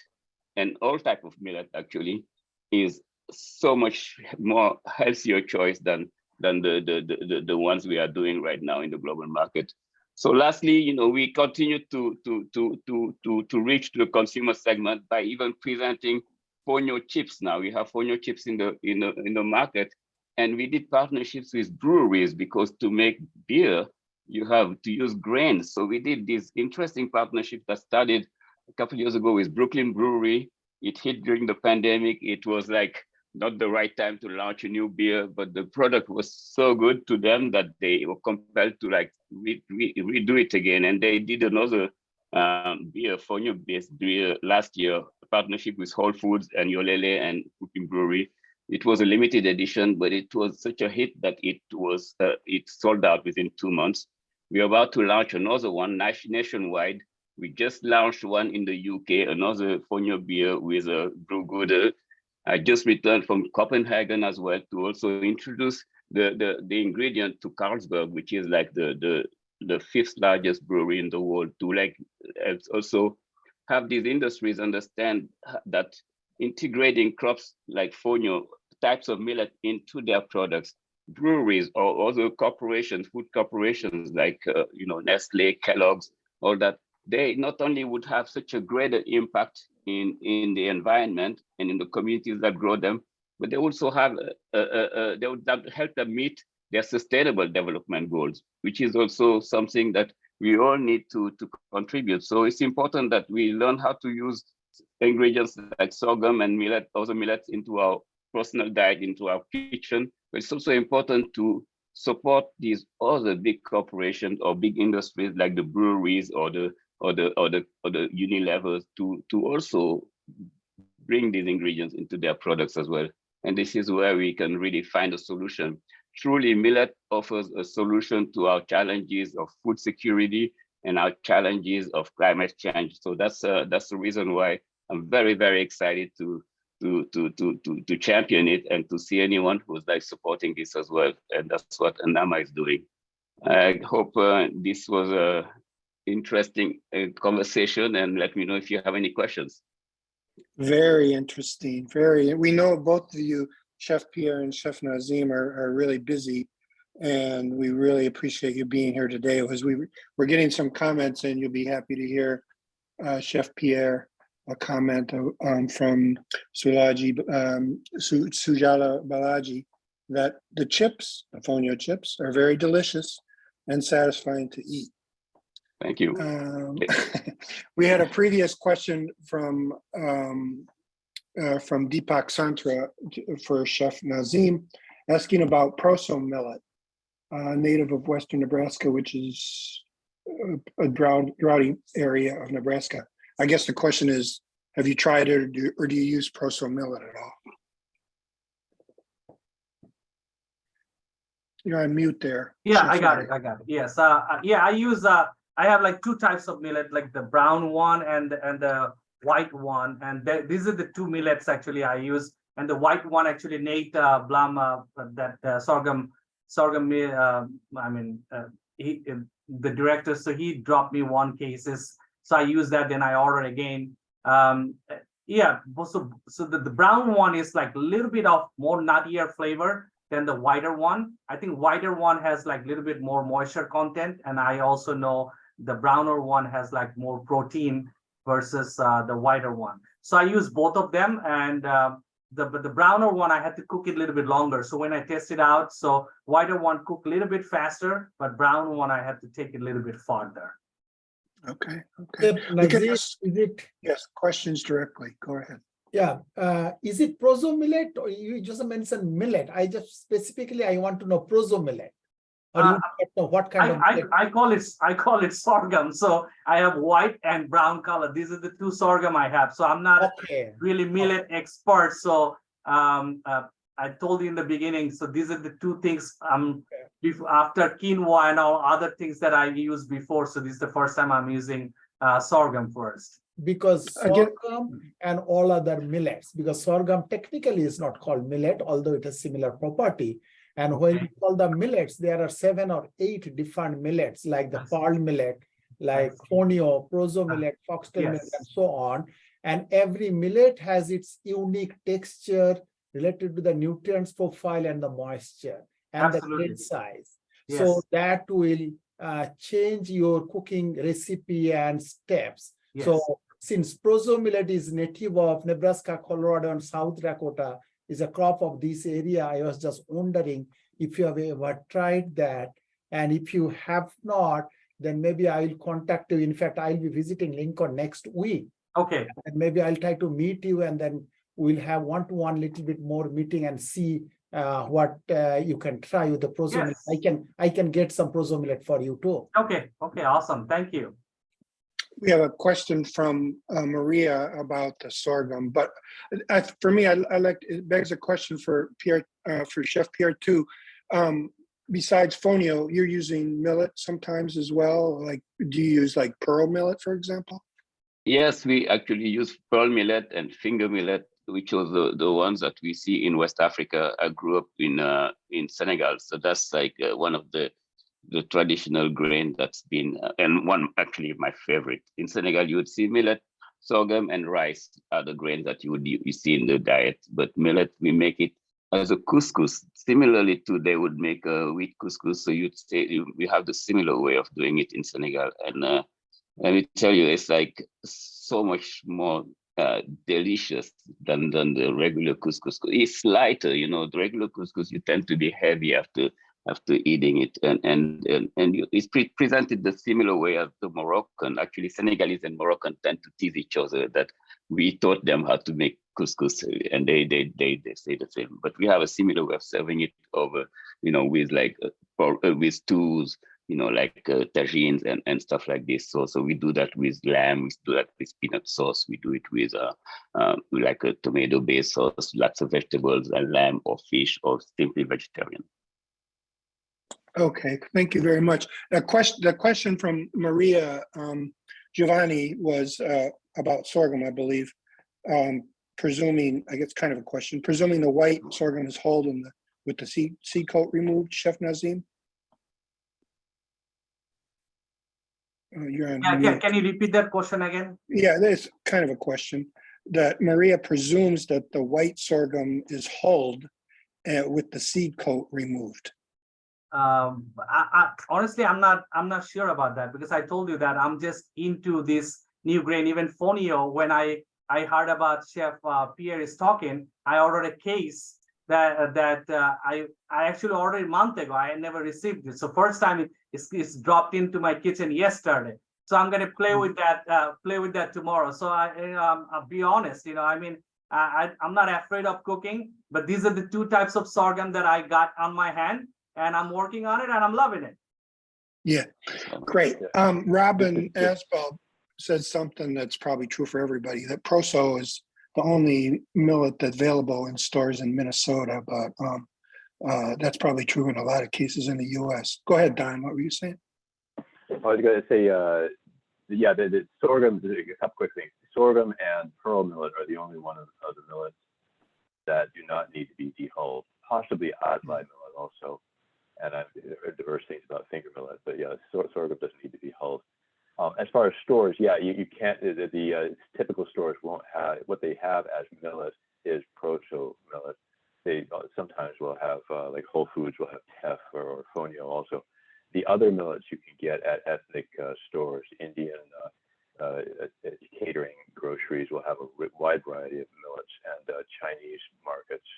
and all type of millet actually, is so much more healthier choice than the ones we are doing right now in the global market. So lastly, we continue to reach the consumer segment by even presenting fonio chips. Now we have fonio chips in the market, and we did partnerships with breweries, because to make beer you have to use grains. So we did this interesting partnership that started a couple of years ago with Brooklyn Brewery. It hit during the pandemic. It was like not the right time to launch a new beer, but the product was so good to them that they were compelled to like redo it again. And they did another beer, fonio-based beer last year, a partnership with Whole Foods and Yolele and Brooklyn Brewery. It was a limited edition, but it was such a hit that it sold out within 2 months. We're about to launch another one nationwide. We just launched one in the UK, another fonio beer with a brew. I just returned from Copenhagen as well to also introduce the ingredient to Carlsberg, which is like the 5th largest brewery in the world, to like also have these industries understand that integrating crops like fonio, types of millet into their products, breweries or other corporations, food corporations like Nestle, Kellogg's, all that, they not only would have such a greater impact in the environment and in the communities that grow them, but they also have they would help them meet their sustainable development goals, which is also something that we all need to contribute. So it's important that we learn how to use ingredients like sorghum and millet, other millets, into our personal diet, into our kitchen. But it's also important to support these other big corporations or big industries like the breweries or the Unilevers to also bring these ingredients into their products as well. And this is where we can really find a solution. Truly, millet offers a solution to our challenges of food security and our challenges of climate change. So that's the reason why I'm very, very excited to champion it and to see anyone who's like supporting this as well. And that's what Anama is doing. I hope this was a interesting conversation, and let me know if you have any questions. Very interesting. We know both of you, Chef Pierre and Chef Nazim, are really busy. and we really appreciate you being here today. We're getting some comments, and you'll be happy to hear Chef Pierre a comment from Sujala Balaji that the chips, the fonio chips, are very delicious and satisfying to eat. Thank you. We had a previous question from Deepak Santra for Chef Nazim, asking about proso millet, native of Western Nebraska, which is a droughty area of Nebraska. I guess the question is, have you tried it, or do you use proso millet at all? You're on mute there. Yeah, I got it. Yes. Yeah, I use, I have like two types of millet, like the brown one and the white one. And these are the two millets actually I use. And the white one actually, Nate Blum, sorghum, the director, so he dropped me 1 cases. So I use that, then I order again. Yeah, so the brown one is like a little bit of more nuttier flavor than the whiter one. I think whiter one has like a little bit more moisture content. And I also know the browner one has like more protein versus the whiter one. So I use both of them, and the browner one, I had to cook it a little bit longer. So when I test it out, so whiter one cooked a little bit faster, but brown one, I had to take it a little bit farther. Okay. Yes, questions directly. Go ahead. Yeah. Is it proso millet, or you just mentioned millet? I want to know proso millet. Or you don't know what kind of millet? I call it sorghum. So I have white and brown color. These are the two sorghum I have. So I'm not really millet expert. So I told you in the beginning. So these are the two things after quinoa and all other things that I used before. So this is the first time I'm using sorghum first. Because sorghum and all other millets, because sorghum technically is not called millet, although it has similar property. And when you call them millets, there are 7 or 8 different millets, like the pearl millet, like fonio, proso millet, foxtail millet, and so on. And every millet has its unique texture related to the nutrients profile and the moisture and the grain size. Yes. So that will change your cooking recipe and steps. Yes. So since proso millet is native of Nebraska, Colorado, and South Dakota, is a crop of this area, I was just wondering if you have ever tried that. And if you have not, then maybe I will contact you. In fact, I'll be visiting Lincoln next week. Okay. And maybe I'll try to meet you, and then we'll have one-to-one little bit more meeting and see what you can try with the proso millet. I can get some proso millet for you too. Okay, awesome. Thank you. We have a question from Maria about the sorghum, but for me, I like it begs a question for Pierre, for Chef Pierre too. Besides fonio, you're using millet sometimes as well. Like, do you use like pearl millet, for example? Yes, we actually use pearl millet and finger millet, which are the ones that we see in West Africa. I grew up in Senegal, so that's like one of the traditional grain that's been, and one actually my favorite. In Senegal, you would see millet, sorghum, and rice are the grains that you see in the diet. But millet, we make it as a couscous, similarly to they would make a wheat couscous. So you'd say we have the similar way of doing it in Senegal. And let me tell you, it's like so much more delicious than the regular couscous. It's lighter, the regular couscous, you tend to be heavy after eating it, and it's presented the similar way as the Moroccan. Actually, Senegalese and Moroccan tend to tease each other that we taught them how to make couscous, and they say the same. But we have a similar way of serving it over, with like with stews, like tagines and stuff like this. So we do that with lamb, we do that with peanut sauce, we do it with like a tomato-based sauce, lots of vegetables, and lamb or fish or simply vegetarian. Okay, thank you very much. The question from Maria Giovanni was about sorghum, I believe. Presuming, I guess, kind of a question. Presuming the white sorghum is whole with the seed coat removed, Chef Nazim. You're on mute. Can you repeat that question again? Yeah, there's kind of a question that Maria presumes that the white sorghum is hulled with the seed coat removed. Honestly, I'm not sure about that, because I told you that I'm just into this new grain. Even fonio, when I heard about Chef Pierre is talking, I ordered a case that I actually ordered a month ago. I never received it, so first time it's dropped into my kitchen yesterday. So I'm gonna play with that tomorrow. So I'll be honest, I mean, I'm not afraid of cooking, but these are the two types of sorghum that I got on my hand, and I'm working on it, and I'm loving it. Yeah, great. Robin Asbel said something that's probably true for everybody, that Proso is the only millet that's available in stores in Minnesota, but that's probably true in a lot of cases in the US. Go ahead, Don, what were you saying? I was going to say, yeah, the sorghum, a couple quick things. Sorghum and pearl millet are the only one of the millets that do not need to be dehulled, possibly Adlai millet also. And I've heard diverse things about finger millet, but yeah, sorghum doesn't need to be hulled. As far as stores, yeah, you can't, the typical stores won't have, what they have as millet is proto millet. They sometimes will have, like Whole Foods will have teff or fonio also. The other millets you can get at ethnic stores, Indian catering groceries will have a wide variety of millets, and Chinese markets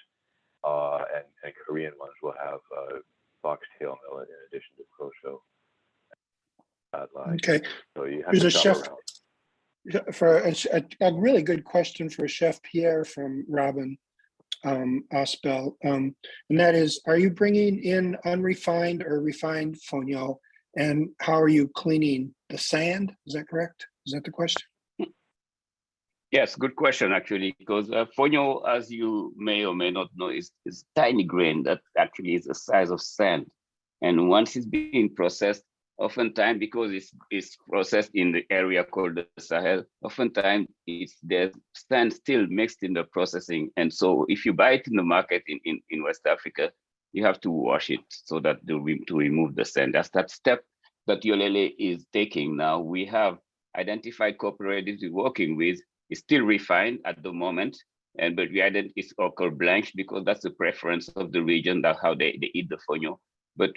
and Korean ones will have foxtail millet in addition to proto. Okay. So you have Here's to a shop chef around. for a really good question for Chef Pierre from Robin Aspel, and that is, are you bringing in unrefined or refined fonio, and how are you cleaning the sand? Is that correct? Is that the question? Yes, good question, actually, because fonio, as you may or may not know, is tiny grain that actually is the size of sand. And once it's being processed, oftentimes, because it's processed in the area called the Sahel, oftentimes there's sand still mixed in the processing. And so if you buy it in the market in West Africa, you have to wash it so that to remove the sand. That's that step that Yolele is taking now. We have identified cooperatives we're working with. It's still refined at the moment, but we identify it's ochre blanche because that's the preference of the region, that's how they eat the fonio. But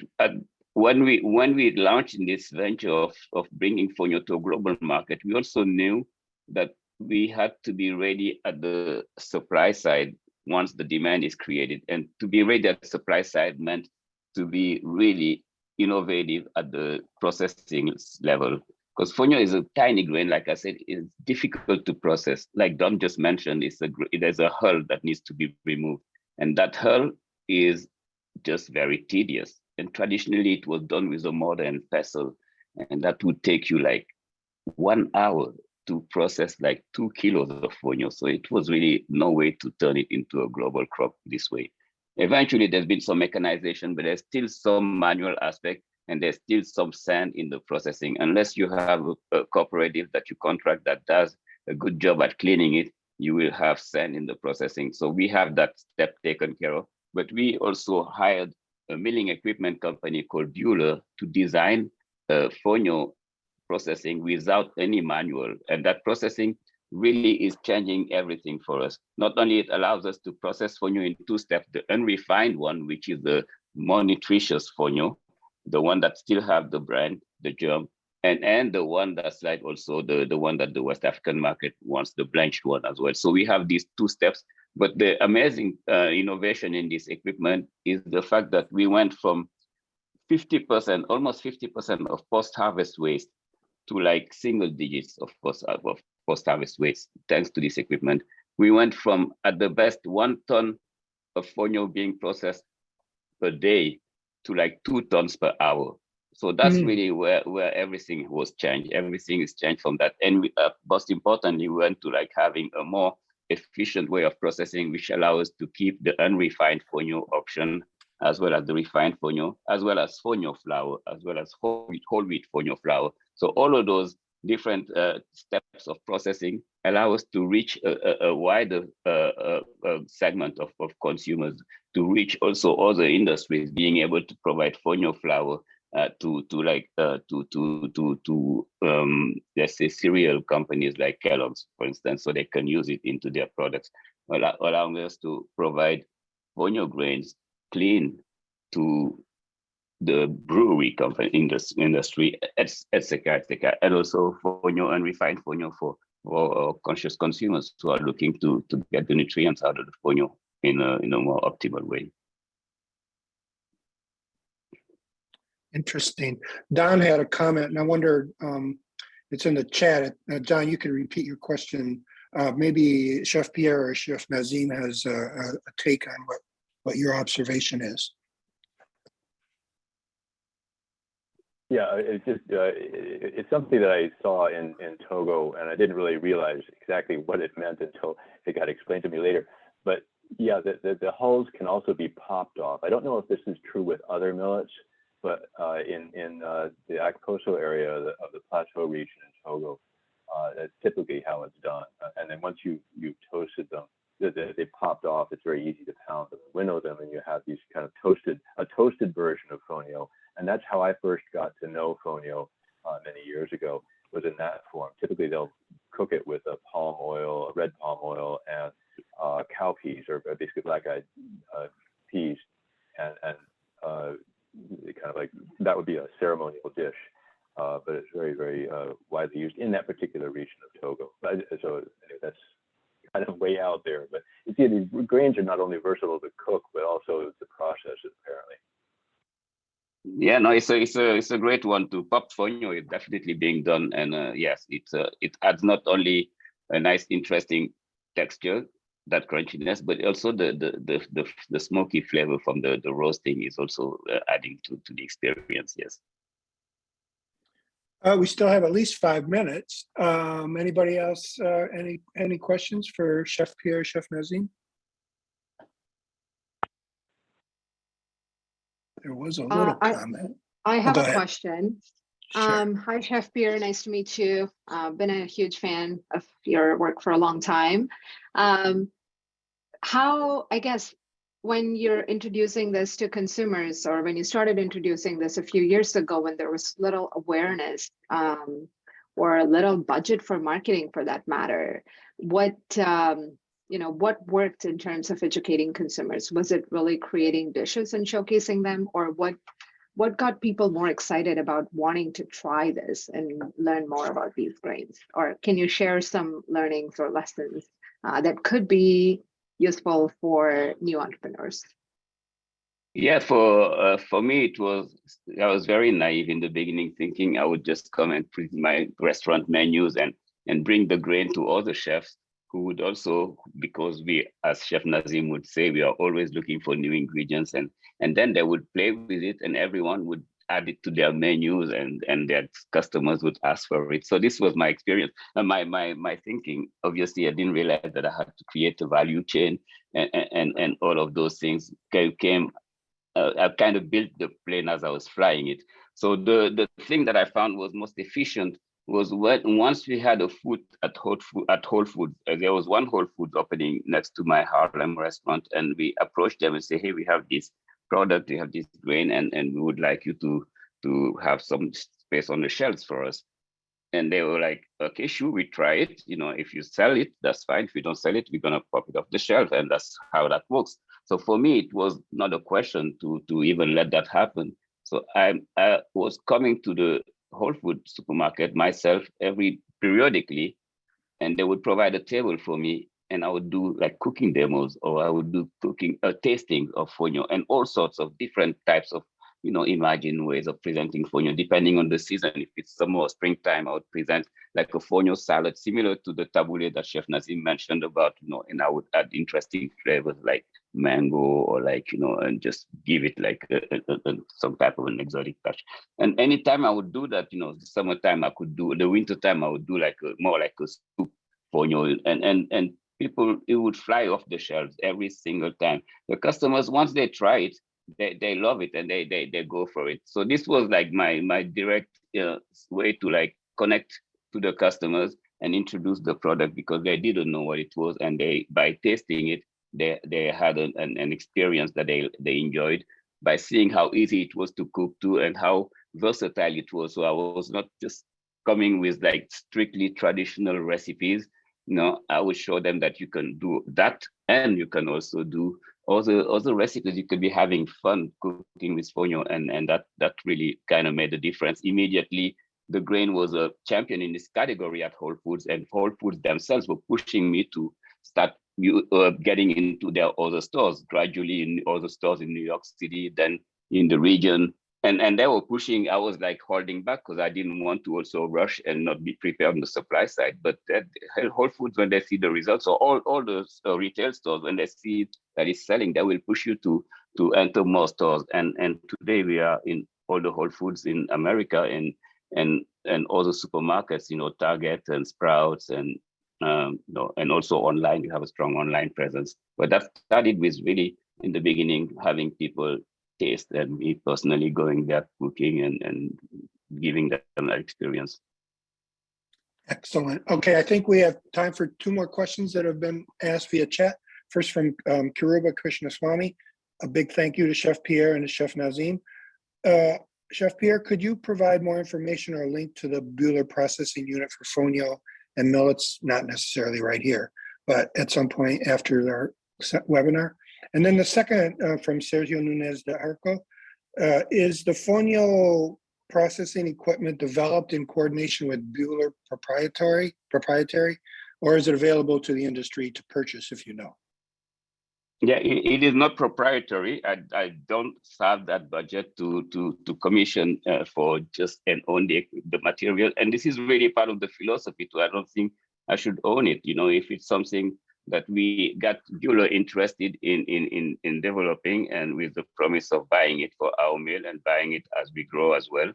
when we launched in this venture of bringing fonio to a global market, we also knew that we had to be ready at the supply side once the demand is created. And to be ready at the supply side meant to be really innovative at the processing level. Because fonio is a tiny grain, like I said, it's difficult to process. Like Don just mentioned, there's a hull that needs to be removed. And that hull is just very tedious. And traditionally it was done with a mortar and pestle. And that would take you like 1 hour to process like 2 kilos of fonio. So it was really no way to turn it into a global crop this way. Eventually there's been some mechanization, but there's still some manual aspect, and there's still some sand in the processing. Unless you have a cooperative that you contract that does a good job at cleaning it, you will have sand in the processing. So we have that step taken care of. But we also hired a milling equipment company called Bueller to design fonio processing without any manual. And that processing really is changing everything for us. Not only it allows us to process fonio in 2 steps, the unrefined one, which is the more nutritious fonio, the one that still have the brand, the germ, and the one that's like also the one that the West African market wants, the blanched one as well. So we have these 2 steps. But the amazing innovation in this equipment is the fact that we went from 50%, almost 50% of post-harvest waste to like single digits of post-harvest waste, thanks to this equipment. We went from, at the best, 1 ton of fonio being processed per day to like 2 tons per hour. So that's really where everything was changed. Everything is changed from that. And we, most importantly, we went to like having a more efficient way of processing, which allows us to keep the unrefined fonio option, as well as the refined fonio, as well as fonio flour, as well as whole wheat fonio flour. So all of those different steps of processing allow us to reach a wider segment of consumers, to reach also other industries, being able to provide fonio flour let's say cereal companies like Kellogg's, for instance, so they can use it into their products, allowing us to provide fonio grains clean to the brewery company industry, etc., and also fonio and refined fonio for conscious consumers who are looking to get the nutrients out of the fonio in a more optimal way. Interesting. Don had a comment, and I wonder, it's in the chat. John, you can repeat your question. Maybe Chef Pierre or Chef Nazim has a take on what your observation is. Yeah, it's just it's something that I saw in Togo, and I didn't really realize exactly what it meant until it got explained to me later. But yeah, the hulls can also be popped off. I don't know if this is true with other millets, but in the Akposo area of the plateau region in Togo, that's typically how it's done. And then once you've toasted them, they popped off. It's very easy to pound them, winnow them, and you have these kind of toasted version of fonio. And that's how I first got to know fonio many years ago, was in that form. Typically, they'll cook it with a red palm oil, and cow peas, or basically black-eyed peas, and kind of like that would be a ceremonial dish. But it's very, very widely used in that particular region of Togo. So that's kind of way out there. But you see, these grains are not only versatile to cook, but also to process it, apparently. Yeah, no, it's a great one to pop fonio. It's definitely being done, and yes, it adds not only a nice, interesting texture, that crunchiness, but also the smoky flavor from the roasting is also adding to the experience. Yes. We still have at least 5 minutes. Anybody else? Any questions for Chef Pierre, Chef Nazim? There was a little comment. I have Go a ahead. question. Sure. Hi, Chef Pierre. Nice to meet you. Been a huge fan of your work for a long time. How, I guess, when you're introducing this to consumers, or when you started introducing this a few years ago, when there was little awareness or little budget for marketing, for that matter, what what worked in terms of educating consumers? Was it really creating dishes and showcasing them, or what got people more excited about wanting to try this and learn more about these grains? Or can you share some learnings or lessons that could be useful for new entrepreneurs? Yeah, for me, I was very naive in the beginning, thinking I would just come and print my restaurant menus and bring the grain to other chefs who would also, because we, as Chef Nazim would say, we are always looking for new ingredients, and then they would play with it, and everyone would add it to their menus, and their customers would ask for it. So this was my experience and my thinking. Obviously, I didn't realize that I had to create a value chain, and all of those things came. I kind of built the plane as I was flying it. So the thing that I found was most efficient was once we had a food at Whole Foods. There was one Whole Foods opening next to my Harlem restaurant, and we approached them and say, hey, we have this product, we have this grain, and we would like you to have some space on the shelves for us. And they were like, okay, sure, we try it. If you sell it, that's fine. If you don't sell it, we're gonna pop it off the shelf, and that's how that works. So for me, it was not a question to even let that happen. So I was coming to the Whole Food supermarket myself periodically, and they would provide a table for me, and I would do like cooking demos, or I would do tasting of fonio, and all sorts of different types of imagine ways of presenting fonio depending on the season. If it's summer or springtime, I would present like a fonio salad similar to the tabbouleh that Chef Nazim mentioned about, and I would add interesting flavors like mango, or and just give it like some type of an exotic touch. And anytime I would do that, the summertime I could do, the wintertime I would do more like a soup fonio, and people, it would fly off the shelves every single time. The customers, once they try it, they love it, and they go for it. So this was like my direct way to connect to the customers and introduce the product, because they didn't know what it was, and by tasting it, they had an experience that they enjoyed, by seeing how easy it was to cook too, and how versatile it was. So I was not just coming with strictly traditional recipes. I would show them that you can do that, and you can also do other recipes, you could be having fun cooking with fonio, and that really kind of made a difference. Immediately, the grain was a champion in this category at Whole Foods, and Whole Foods themselves were pushing me to start getting into their other stores, gradually in other stores in New York City, then in the region. And they were pushing, I was like holding back because I didn't want to also rush and not be prepared on the supply side. But Whole Foods, when they see the results, or all the retail stores, when they see that it's selling, they will push you to enter more stores. And today we are in all the Whole Foods in America and other supermarkets, Target and Sprouts and and also online. You have a strong online presence. But that started with really in the beginning having people taste, and me personally going there cooking and giving them that experience. Excellent. Okay, I think we have time for 2 more questions that have been asked via chat. First from Kiruba Krishnaswamy. A big thank you to Chef Pierre and to Chef Nazim. Chef Pierre, could you provide more information or a link to the Buehler processing unit for fonio and millets? Not necessarily right here, but at some point after our webinar. And then the second from Sergio Nunez de Arco, is the fonio processing equipment developed in coordination with Buehler proprietary, or is it available to the industry to purchase, if you know? Yeah, it is not proprietary. I don't have that budget to commission for just and own the material. And this is really part of the philosophy too. I don't think I should own it. If it's something that we got Buehler interested in developing, and with the promise of buying it for our mill and buying it as we grow as well.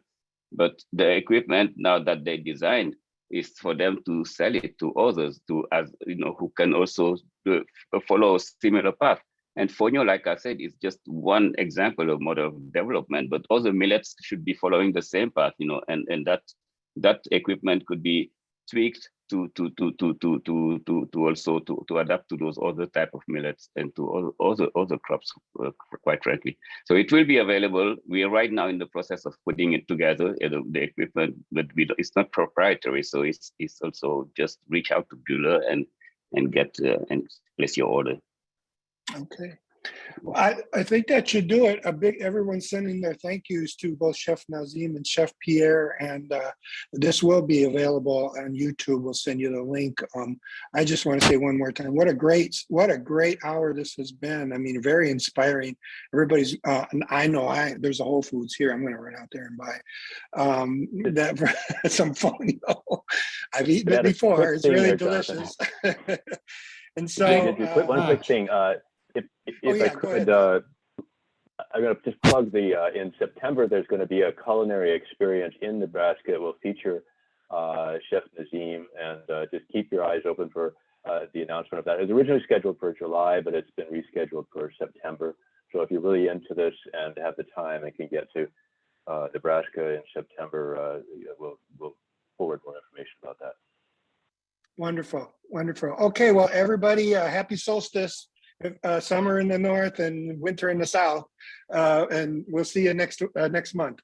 But the equipment now that they designed is for them to sell it to others, who can also follow a similar path. And fonio, like I said, is just one example of model of development, but other millets should be following the same path, and that equipment could be tweaked to also adapt to those other type of millets and to other crops, quite frankly. So it will be available. We are right now in the process of putting it together, the equipment, but it's not proprietary. So it's also just reach out to Buehler and get and place your order. Okay. Well, I think that should do it. Everyone's sending their thank yous to both Chef Nazim and Chef Pierre, and this will be available on YouTube. We'll send you the link. I just want to say one more time, what a great hour this has been. I mean, very inspiring. Everybody's, and I know there's a Whole Foods here. I'm going to run out there and buy that some fonio. I've eaten it before. It's really delicious. And so, one quick thing. If I could, I'm going to just plug in September, there's going to be a culinary experience in Nebraska. It will feature Chef Nazim, and just keep your eyes open for the announcement of that. It was originally scheduled for July, but it's been rescheduled for September. So if you're really into this and have the time and can get to Nebraska in September, we'll forward more information about that. Wonderful, wonderful. Okay, well, everybody, happy solstice. Summer in the north and winter in the south, and we'll see you next month.